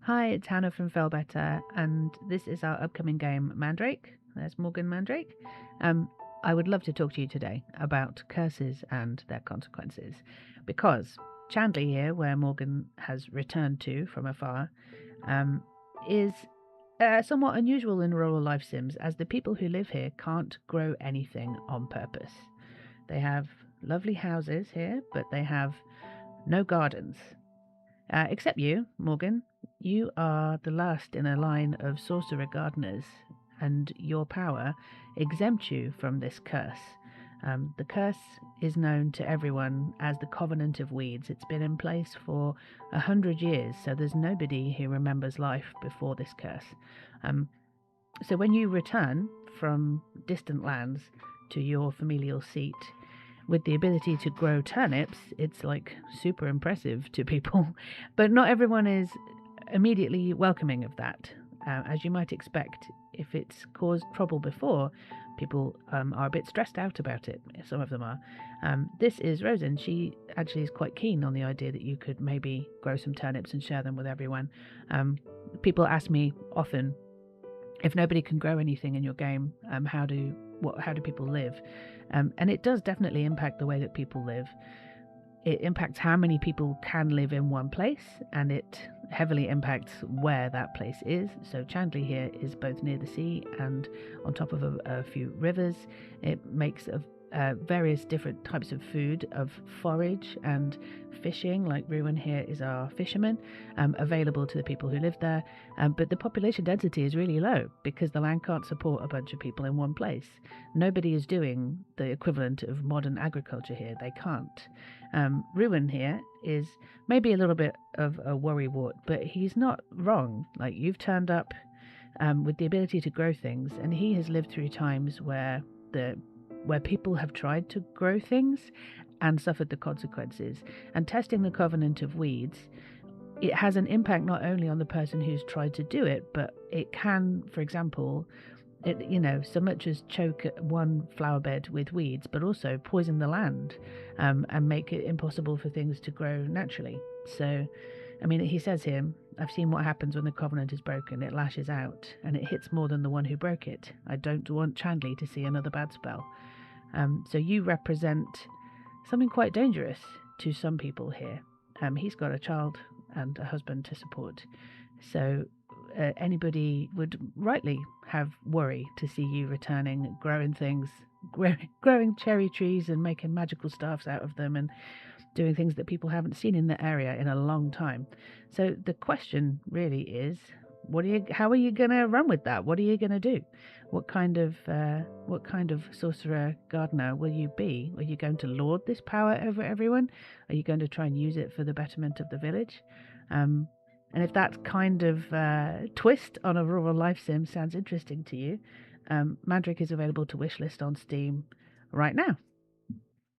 Hi, it's Hannah from Fellbetter, and this is our upcoming game, Mandrake. There's Morgan Mandrake. Um, I would love to talk to you today about curses and their consequences, because Chandley here, where Morgan has returned to from afar, um, is somewhat unusual in rural life sims, as the people who live here can't grow anything on purpose. They have lovely houses here, but they have no gardens. Except you, Morgan. You are the last in a line of sorcerer-gardeners, and your power exempts you from this curse. The curse is known to everyone as the Covenant of Weeds. It's been in place for 100 years, so there's nobody who remembers life before this curse. So when you return from distant lands to your familial seat, with the ability to grow turnips, it's like super impressive to people. But not everyone is immediately welcoming of that. As you might expect, if it's caused trouble before, people are a bit stressed out about it. Some of them are. This is Rosen. She actually is quite keen on the idea that you could maybe grow some turnips and share them with everyone. People ask me often, if nobody can grow anything in your game, how do people live? And it does definitely impact the way that people live. It impacts how many people can live in one place, and it heavily impacts where that place is. So Chandley here is both near the sea and on top of a few rivers. It makes various different types of food, of forage and fishing, like Ruin here is our fisherman, available to the people who live there. But the population density is really low because the land can't support a bunch of people in one place. Nobody is doing the equivalent of modern agriculture here. They can't. Ruin here is maybe a little bit of a worrywart, but he's not wrong. Like, you've turned up with the ability to grow things, and he has lived through times where people have tried to grow things and suffered the consequences. And testing the Covenant of Weeds, it has an impact not only on the person who's tried to do it, but it can, for example, so much as choke one flower bed with weeds, but also poison the land, and make it impossible for things to grow naturally. So, I mean, he says here, I've seen what happens when the covenant is broken. It lashes out, and it hits more than the one who broke it. I don't want Chandley to see another bad spell. So you represent something quite dangerous to some people here. He's got a child and a husband to support. So anybody would rightly have worry to see you returning, growing things, growing cherry trees and making magical staffs out of them, and doing things that people haven't seen in the area in a long time. So the question really is, how are you going to run with that? What are you going to do? What kind of sorcerer-gardener will you be? Are you going to lord this power over everyone? Are you going to try and use it for the betterment of the village? And if that kind of twist on a rural life sim sounds interesting to you, Mandrake is available to wishlist on Steam right now.